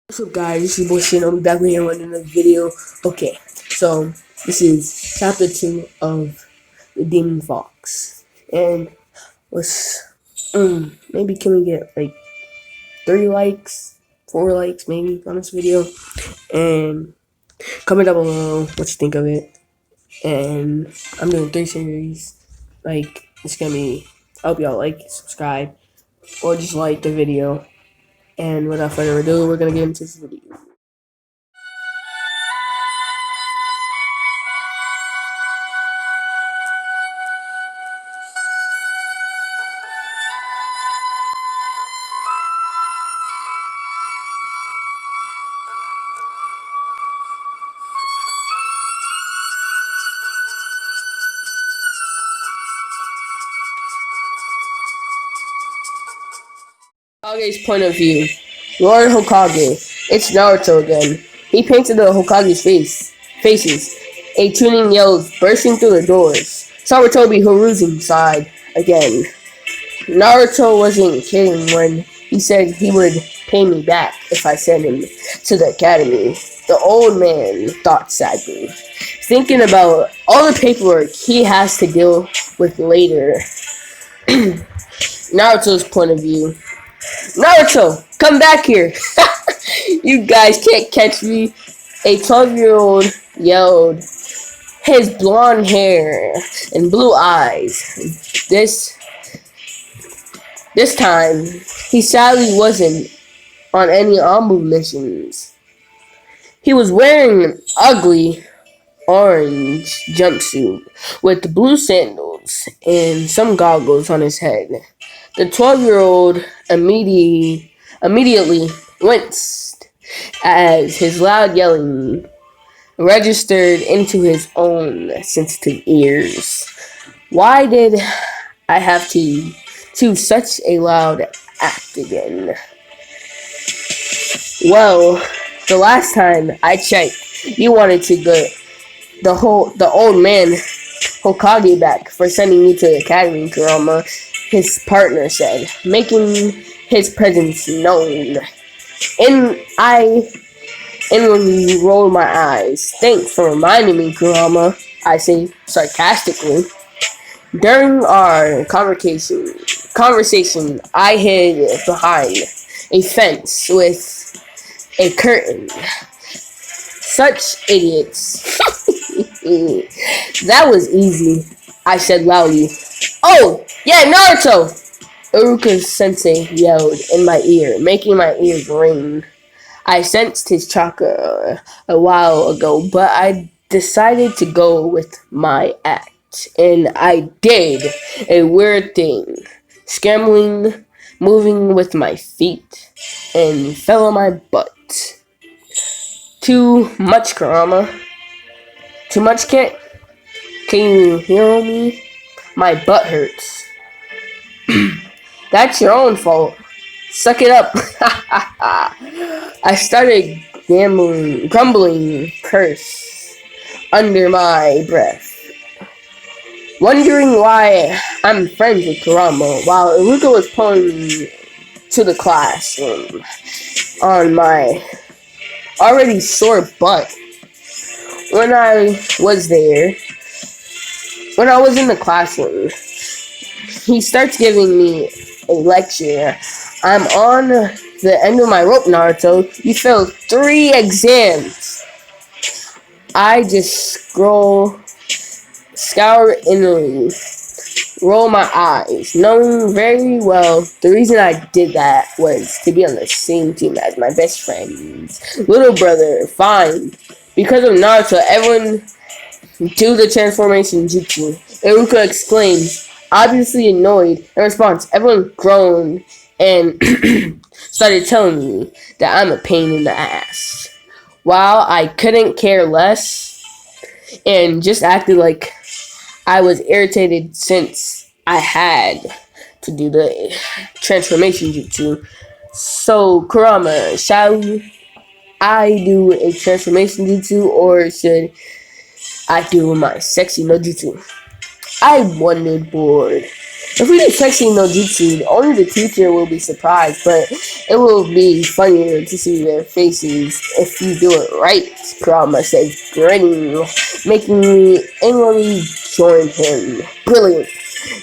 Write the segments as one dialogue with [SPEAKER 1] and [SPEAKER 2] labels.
[SPEAKER 1] What's up, guys? This is your boy Shin. I'm back with another video. Okay, so this is chapter 2 of the Demon Fox, and let's maybe can we get like 3 likes, 4 likes maybe on this video, and comment down below what you think of it. And I'm doing 3 series. Like it's gonna be. I hope y'all like, subscribe, or just like the video. And without further ado, we're gonna get into this video. Hokage's point of view. Lord Hokage. It's Naruto again. He painted the Hokage's faces. A tuning yells bursting through the doors. Sarutobi Haru's inside again. Naruto wasn't kidding when he said he would pay me back if I sent him to the academy. The old man thought sadly, thinking about all the paperwork he has to deal with later. Naruto's point of view. Naruto, come back here. You guys can't catch me. A 12-year-old yelled, his blonde hair and blue eyes. This time, he sadly wasn't on any Ambu missions. He was wearing an ugly orange jumpsuit with blue sandals and some goggles on his head. The 12-year-old immediately winced as his loud yelling registered into his own sensitive ears. Why did I have to do such a loud act again? Well, the last time I checked, you wanted to get the old man Hokage back for sending you to the academy, Kurama. His partner said, making his presence known. And I inwardly rolled my eyes. Thanks for reminding me, Kurama, I say sarcastically. During our conversation, I hid behind a fence with a curtain. Such idiots. That was easy, I said loudly. Oh, yeah, Naruto! Iruka-sensei yelled in my ear, making my ears ring. I sensed his chakra a while ago, but I decided to go with my act. And I did a weird thing. Scrambling, moving with my feet, and fell on my butt. Too much, Kurama. Too much, Can you hear me? My butt hurts. That's your own fault. Suck it up. I started grumbling curse under my breath, wondering why I'm friends with Kurama while Iruka was pulling me to the classroom on my already sore butt. When I was in the classroom, he starts giving me a lecture. I'm on the end of my rope, Naruto. You failed 3 exams. I just scour inwardly, roll my eyes, knowing very well the reason I did that was to be on the same team as my best friend's little brother. Fine. Because of Naruto, everyone do the transformation jutsu. Iruka exclaims, obviously annoyed. In response, everyone groaned and started telling me that I'm a pain in the ass. While I couldn't care less and just acted like I was irritated since I had to do the transformation jutsu. So, Kurama, shall I do a transformation jutsu or should I do my sexy no jutsu? I wondered, bored. If we do sexy no jutsu, only the teacher will be surprised, but it will be funnier to see their faces if you do it right, Kurama says, grinning, making me angrily join him. Brilliant.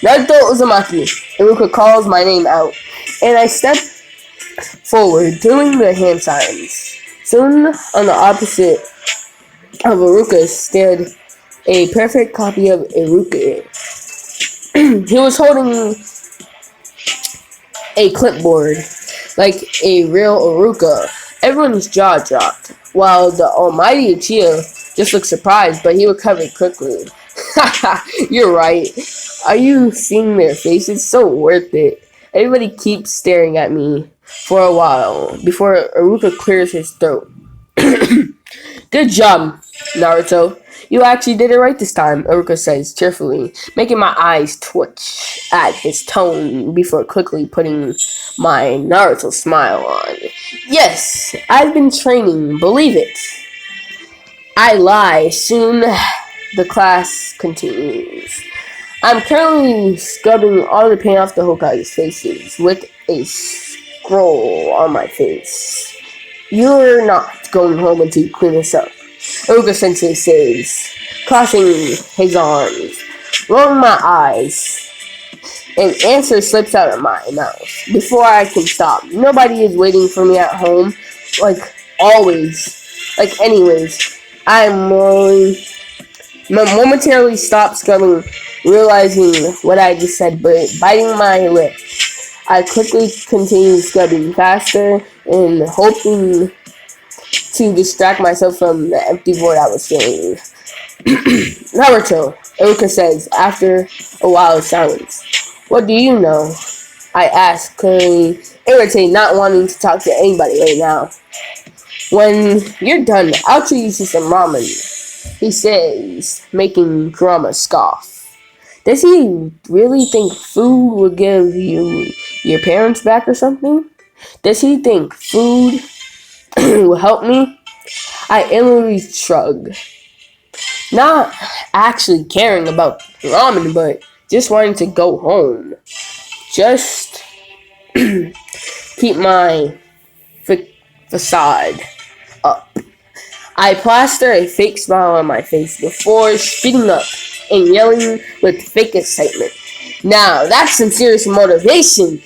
[SPEAKER 1] Naruto Uzumaki. Iruka calls my name out, and I step forward, doing the hand signs. Soon, on the opposite of Iruka stood a perfect copy of Iruka. He was holding a clipboard like a real Iruka. Everyone's jaw dropped, while the almighty Uchiha just looked surprised, but he recovered quickly. Haha, you're right. Are you seeing their faces? So worth it. Everybody keeps staring at me for a while before Iruka clears his throat. Good job, Naruto. You actually did it right this time, Iruka says cheerfully, making my eyes twitch at his tone before quickly putting my Naruto smile on. Yes, I've been training, believe it. I lie. Soon the class continues. I'm currently scrubbing all the paint off the Hokage's faces with a scroll on my face. You're not going home until you clean this up, Iruka Sensei says, crossing his arms, rolling my eyes. An answer slips out of my mouth before I can stop. Nobody is waiting for me at home, like always. Like anyways, I momentarily stop scrubbing, realizing what I just said, but biting my lip. I quickly continue scrubbing faster and hoping to distract myself from the empty void I was feeling. Naruto, Iruka says after a while of silence. What do you know? I ask, clearly irritated, not wanting to talk to anybody right now. When you're done, I'll treat you to some ramen, he says, making Kurama scoff. Does he really think food will give you your parents back or something? Does he think food will help me? I inwardly shrug. Not actually caring about ramen, but just wanting to go home. Just keep my facade up. I plaster a fake smile on my face before speeding up and yelling with fake excitement. Now, that's some serious motivation.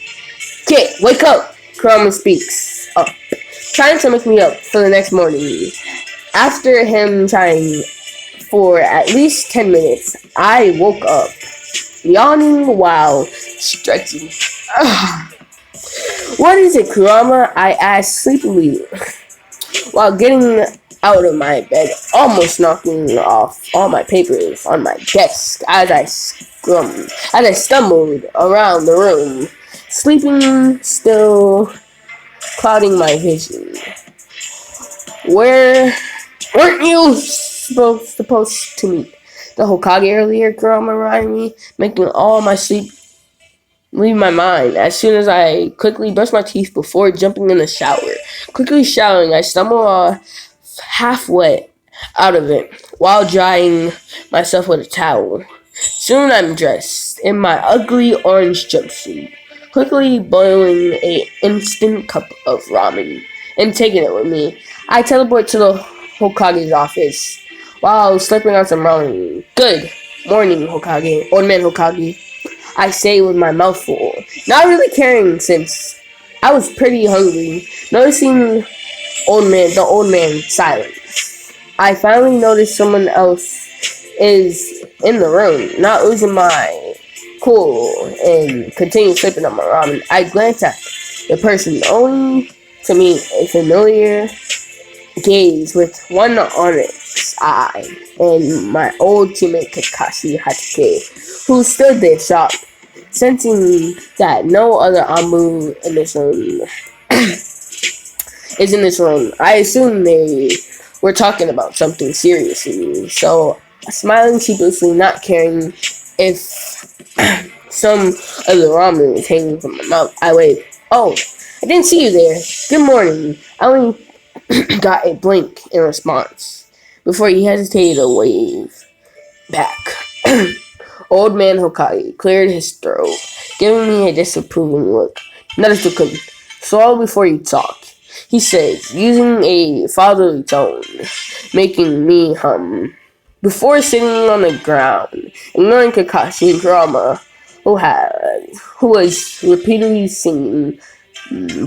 [SPEAKER 1] Kid, wake up, Kurama speaks up, trying to make me up for the next morning. After him trying for at least 10 minutes, I woke up, yawning while stretching. What is it, Kurama? I asked sleepily while getting out of my bed, almost knocking off all my papers on my desk as I stumbled around the room, sleeping still clouding my vision. Where weren't you supposed to meet the Hokage earlier, Kurama reminded me, making all my sleep leave my mind. As soon as I quickly brushed my teeth before jumping in the shower. Quickly showering, I stumbled half wet out of it while drying myself with a towel. Soon I'm dressed in my ugly orange jumpsuit, quickly boiling an instant cup of ramen and taking it with me. I teleport to the Hokage's office while slipping on some ramen. Good morning, Hokage. Old man Hokage, I say with my mouth full, not really caring since I was pretty hungry. Noticing the old man silence. I finally noticed someone else is in the room, not losing my cool and continue sipping on my ramen. I glance at the person, only to meet a familiar gaze with one onyx eye and my old teammate Kakashi Hatake, who stood there shocked, sensing that no other Anbu in this room is in this room. I assume they were talking about something seriously, so smiling sheepishly, not caring if some of the ramen was hanging from my mouth, I waved. Oh, I didn't see you there. Good morning. I only got a blink in response before he hesitated to wave back. Old man Hokage cleared his throat, giving me a disapproving look. Naruto-kun, swallow before you talk, he says, using a fatherly tone, making me hum. Before sitting on the ground, ignoring Kakashi and Kurama, who was repeatedly singing,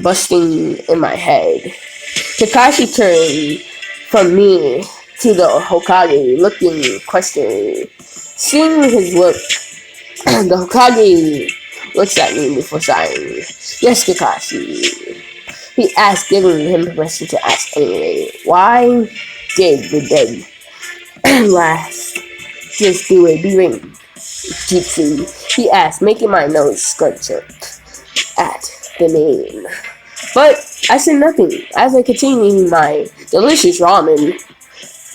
[SPEAKER 1] busting in my head. Kakashi turned from me to the Hokage, looking questioningly. Seeing his look, the Hokage looks at me before sighing. Yes, Kakashi, he asked, giving him permission to ask anyway. Why did the dead last just do a B-ring jutsu? He asked, making my nose scrunch up at the name. But I said nothing as I continued eating my delicious ramen.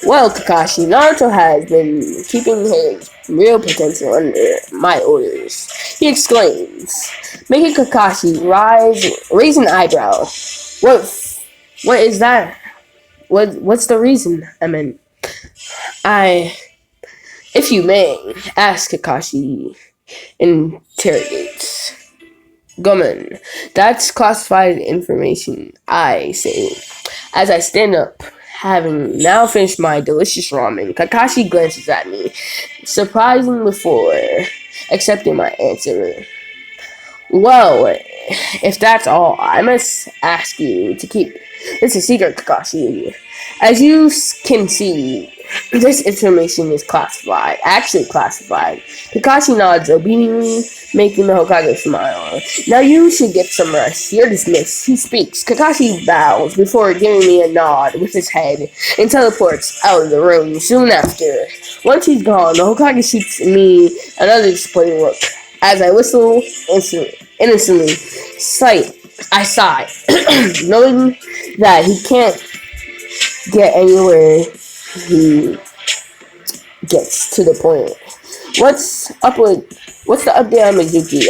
[SPEAKER 1] Well, Kakashi, Naruto has been keeping his real potential under my orders, he exclaims, making Kakashi raise an eyebrow. What is that? What's the reason? I mean, if you may, ask Kakashi, interrogates. Gomen, that's classified information, I say, as I stand up. Having now finished my delicious ramen, Kakashi glances at me, surprising before accepting my answer. Well, if that's all, I must ask you to keep this a secret, Kakashi. As you can see, this information is classified, actually classified. Kakashi nods obediently, making the Hokage smile. Now you should get some rest. You're dismissed. He speaks. Kakashi bows before giving me a nod with his head and teleports out of the room soon after. Once he's gone, the Hokage shoots me another disappointing look. As I whistle innocently, I sigh, knowing that he can't get anywhere he gets to the point. What's the update on Mizuki?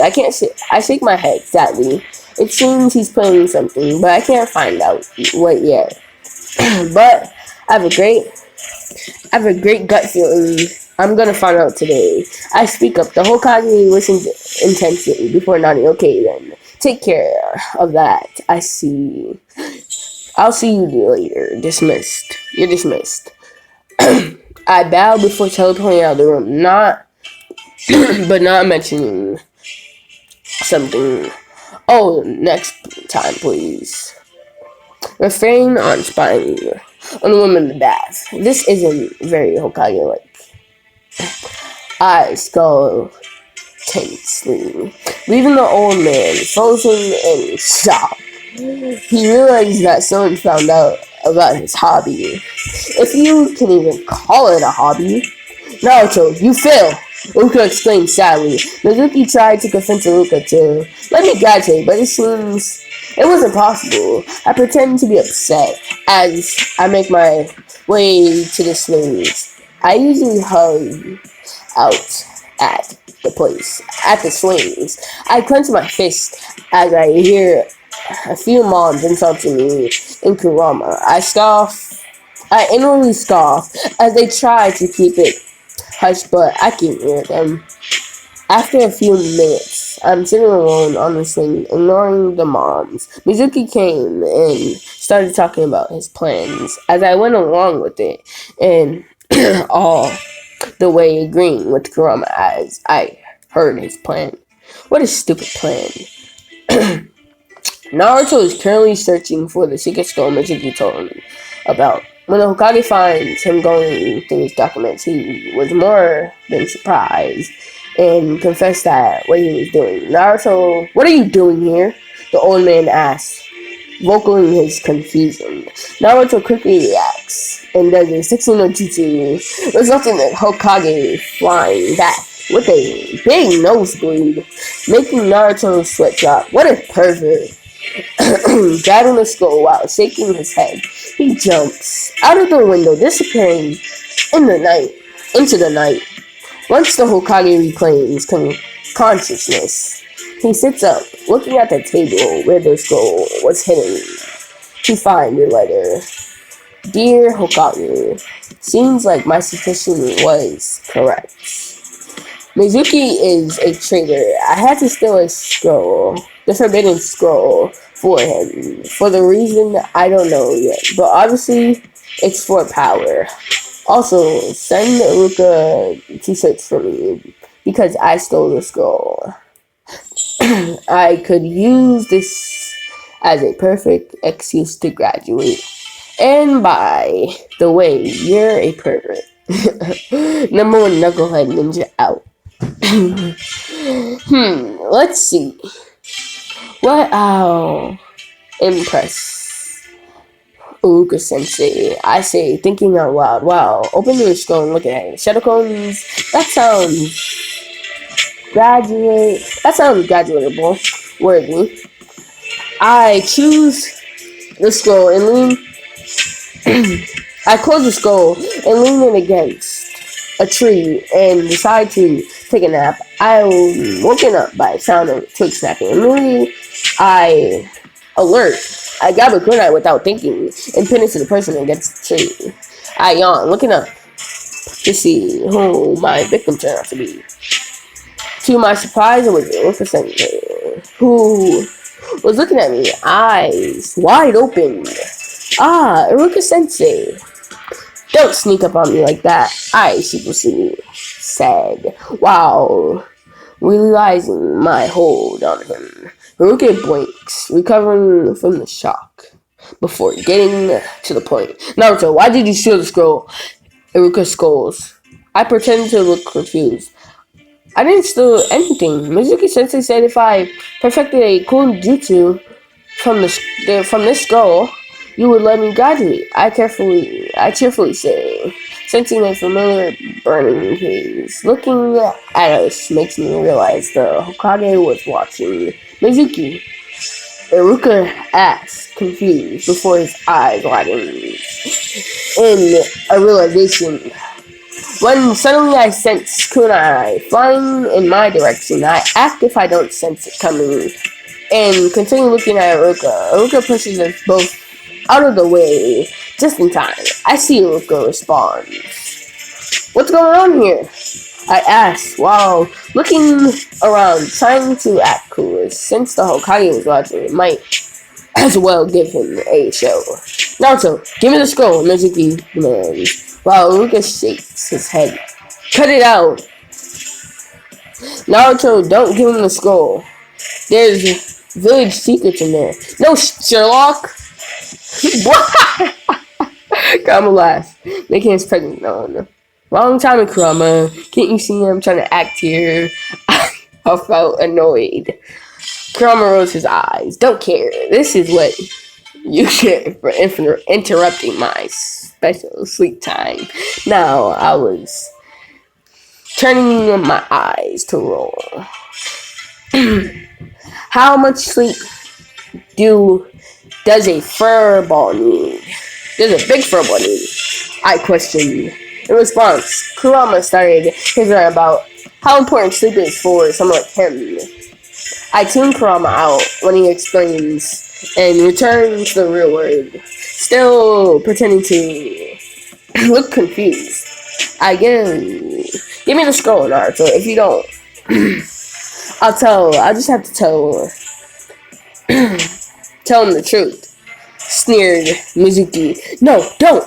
[SPEAKER 1] I shake my head sadly. It seems he's planning something, but I can't find out what yet. But I have a great gut feeling I'm gonna find out today. I speak up. The Hokage listens intensely before nodding. Okay then. Take care of that. I'll see you later. Dismissed. You're dismissed. I bow before teleporting out of the room, but not mentioning something. Oh, next time, please. Refrain on spying on the woman in the bath. This isn't very Hokage-like. I skull tensely, leaving the old man frozen in shock. He realized that someone found out about his hobby. If you can even call it a hobby. Naruto, you fail! Ruka exclaimed sadly. Mizuki tried to convince Ruka to let me graduate, but it seems it wasn't possible. I pretend to be upset as I make my way to the swings. I usually hug out at the swings. I clench my fist as I hear a few moms insulting me in Kurama. I inwardly scoff as they try to keep it hush, but I can hear them. After a few minutes, I'm sitting alone on the swing, ignoring the moms. Mizuki came and started talking about his plans as I went along with it, and all the way agreeing with Kurama as I heard his plan. What a stupid plan. Naruto is currently searching for the secret skull Mizuki told him about. When the Hokage finds him going through his documents, he was more than surprised and confessed that what he was doing. Naruto, what are you doing here? The old man asked, vocaling his confusion. Naruto quickly reacts and does a 16 no jutsu, resulting in Hokage flying back with a big nosebleed, making Naruto sweat drop. What a pervert. Grabbing the skull while shaking his head, he jumps out of the window, disappearing into the night. Once the Hokage reclaims consciousness, he sits up, looking at the table where the skull was hidden. He finds a letter. Dear Hokage, seems like my suspicion was correct. Mizuki is a traitor. I had to steal a scroll, the forbidden scroll, for him. For the reason I don't know yet. But obviously, it's for power. Also, send Ruka to search for me because I stole the scroll. I could use this as a perfect excuse to graduate. And by the way, you're a pervert. Number one knucklehead ninja out. Let's see. What I'll impress Uruka Sensei. I say, thinking out loud. Wow, open your skull and look at it. Shadow cones. That sounds graduatable. Worthy. I choose the skull and lean. I close the skull and lean it against a tree and decide to take a nap. I'm woken up by the sound of twig snapping. Immediately, I alert. I grab a grenade without thinking and pin it to the person against the tree. I yawn, looking up to see who my victim turned out to be. To my surprise, it was Iruka Sensei, who was looking at me, eyes wide open. Ah, Iruka Sensei. Don't sneak up on me like that, I sheepishly said, while realizing my hold on him. Iruka blinks, recovering from the shock, before getting to the point. Naruto, why did you steal the scroll? Iruka scolds. I pretend to look confused. I didn't steal anything. Mizuki Sensei said if I perfected a cool jutsu from this scroll, you would let me graduate. I cheerfully say, sensing a familiar burning haze. Looking at us makes me realize the Hokage was watching. Mizuki, Iruka asked, confused, before his eyes widened in a realization. When suddenly I sense kunai flying in my direction, I act if I don't sense it coming and continue looking at Iruka. Iruka pushes us both out of the way just in time. I see Iruka respond. What's going on here? I asked while looking around, trying to act cool. Since the Hokage was watching, it might as well give him a show. Naruto, give me the scroll, Mizuki demands, while Iruka shakes his head. Cut it out! Naruto, don't give him the scroll. There's village secrets in there. No, Sherlock! What? Kurama laughs, making his presence known. Wrong time, Kurama. Can't you see I'm trying to act here? I felt annoyed. Kurama rolls his eyes. Don't care. This is what you get for interrupting my special sleep time. Now I was turning my eyes to roll. How much sleep does a furball need? Does a big furball need? I questioned. In response, Kurama started his rant about how important sleep is for someone like him. I tune Kurama out when he explains and return to the real world, still pretending to look confused. I give me the scroll, Naruto. If you don't, I'll just have to tell him the truth. Sneered Mizuki. No, don't!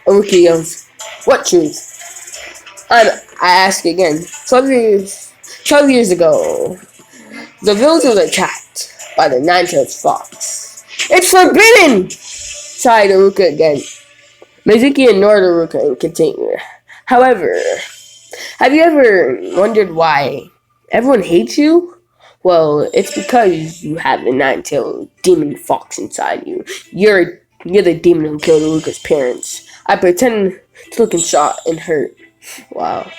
[SPEAKER 1] Iruka yells. What truth? I ask again. 12 years ago, the village was attacked by the nine-tailed fox. It's forbidden! Sighed Iruka again. Mizuki ignored Iruka and continued. However, have you ever wondered why everyone hates you? Well, it's because you have the nine-tailed demon fox inside you. You're the demon who killed Iruka's parents. I pretend to look in shock and hurt. Wow.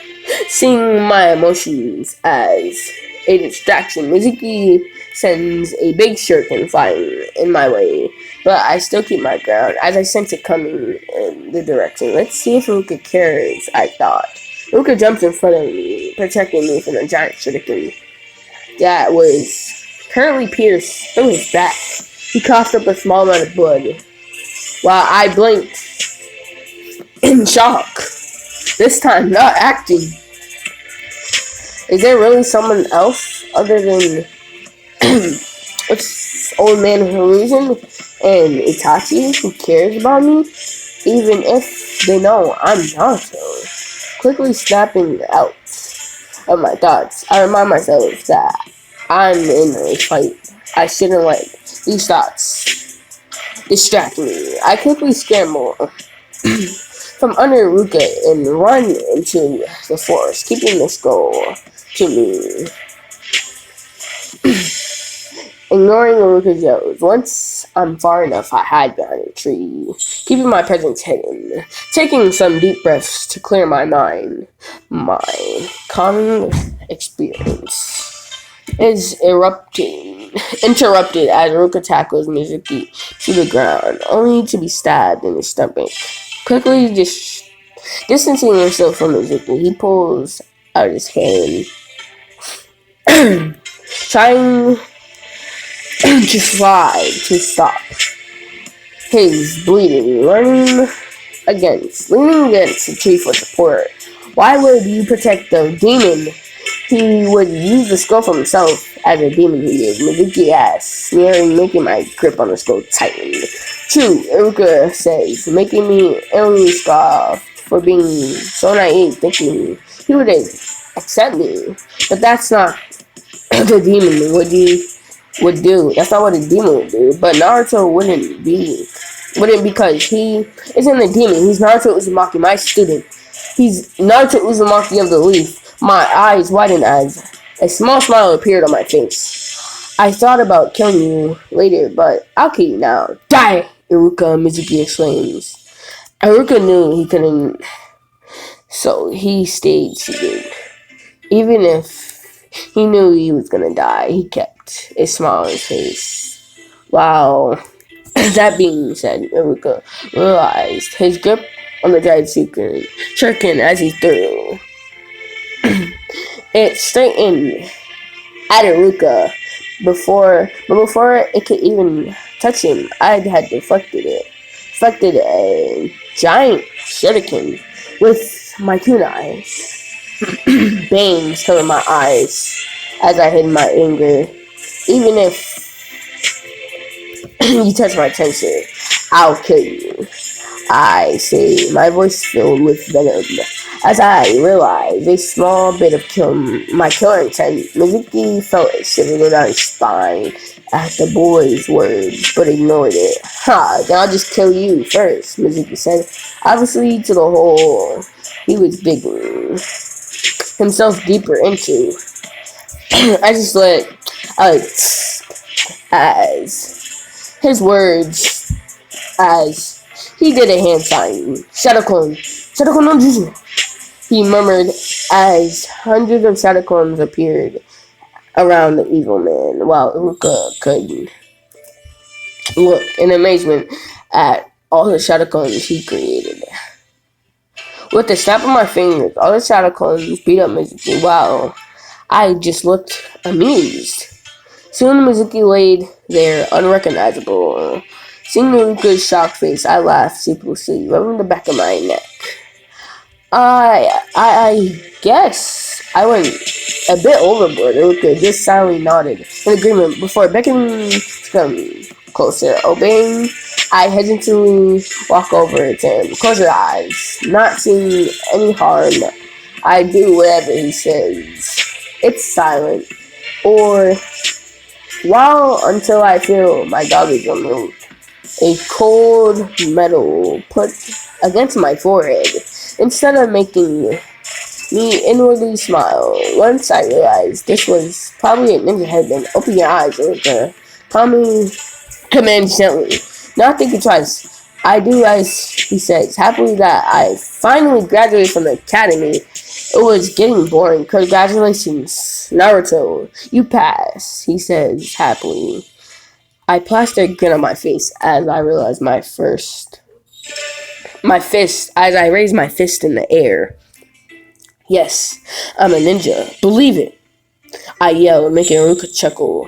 [SPEAKER 1] Seeing my emotions as a distraction, Mizuki sends a big shuriken flying in my way, but I still keep my ground as I sense it coming in the direction. Let's see if Iruka cares, I thought. Iruka jumps in front of me, protecting me from a giant shuriken that was currently pierced through his back. He coughed up a small amount of blood, while I blinked in shock. This time, not acting. Is there really someone else other than what's Old Man Hiruzen and Itachi who cares about me? Even if they know I'm Naruto. Quickly snapping out of my thoughts, I remind myself that I'm in a fight. I shouldn't let these thoughts distract me. I quickly scramble from under Ruka and run into the forest, keeping this goal to me. Ignoring Ruka's yells. Once I'm far enough, I hide behind a tree, keeping my presence hidden, taking some deep breaths to clear my mind. My calming experience is interrupted as Ruka tackles Mizuki to the ground, only to be stabbed in the stomach. Quickly distancing himself from Mizuki, he pulls out his hand, trying to slide to stop his bleeding, leaning against a tree for support. Why would you protect the demon? He would use the skull for himself as a demon he is. Mizuki asks, sneering, making my grip on the skull tighten. True, Iruka says, making me only scoff for being so naive, thinking he would accept me. But that's not the demon would do. That's not what a demon would do. But Naruto wouldn't because he isn't a demon. He's Naruto Uzumaki, my student. He's Naruto Uzumaki of the Leaf. My eyes widened as a small smile appeared on my face. I thought about killing you later, but I'll kill you now. Die! Iruka Mizuki exclaims. Iruka knew he couldn't, so he stayed seated. Even if he knew he was gonna die, he kept a smile on his face. Wow. That being said, Iruka realized his grip on the dried shuriken as he threw. It straightened at Iruka before it could even touch him. I had deflected a giant shuriken with my kunai. Bangs filling my eyes as I hid my anger. Even if you touch my tensor, I'll kill you. I say, my voice filled with venom. As I realized a small bit of my killer intent, Mizuki felt a shiver down his spine at the boy's words, but ignored it. Ha, then I'll just kill you first, Mizuki said. Obviously, to the hole he was digging himself deeper into. I just let as his words as he did a hand sign. Shadow clone no Juju. He murmured as hundreds of shadow clones appeared around the evil man, while Iruka could look in amazement at all the shadow clones he created. With the snap of my fingers, all the shadow clones beat up Mizuki while I just looked amused. Soon Mizuki laid there unrecognizable. Seeing Iruka's shocked face, I laughed sheepishly, rubbing the back of my neck. I guess I went a bit overboard. Iruka just silently nodded in agreement before beckoning to come closer. Obeying, I hesitantly walk over to him. Close your eyes. Not seeing any harm, I do whatever he says. It's silent. Or while until I feel my dog is removed. A cold metal put against my forehead. Instead of making me inwardly smile, once I realized this was probably a ninja headband. Open your eyes, Iruka. Calmly commands gently. Not thinking twice. I do as he says. Happily that I finally graduated from the academy. It was getting boring. Congratulations, Naruto. You passed, he says happily. I plastered a grin on my face as I realized my fist as I raised my fist in the air. Yes, I'm a ninja. Believe it. I yelled, making Iruka chuckle.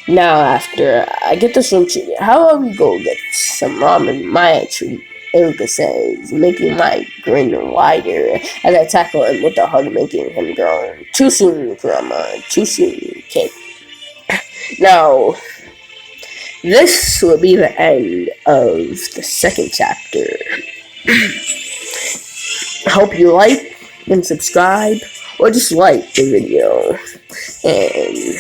[SPEAKER 1] Now after I get the swim treat, how about we go get some ramen in my treat? Erica says, making my grin wider as I tackle him with a hug, making him groan. Too soon, Grandma. Too soon, kid. Now, this will be the end of the second chapter. Hope you like and subscribe, or just like the video, and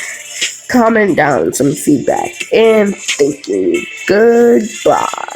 [SPEAKER 1] comment down some feedback. And thank you. Goodbye.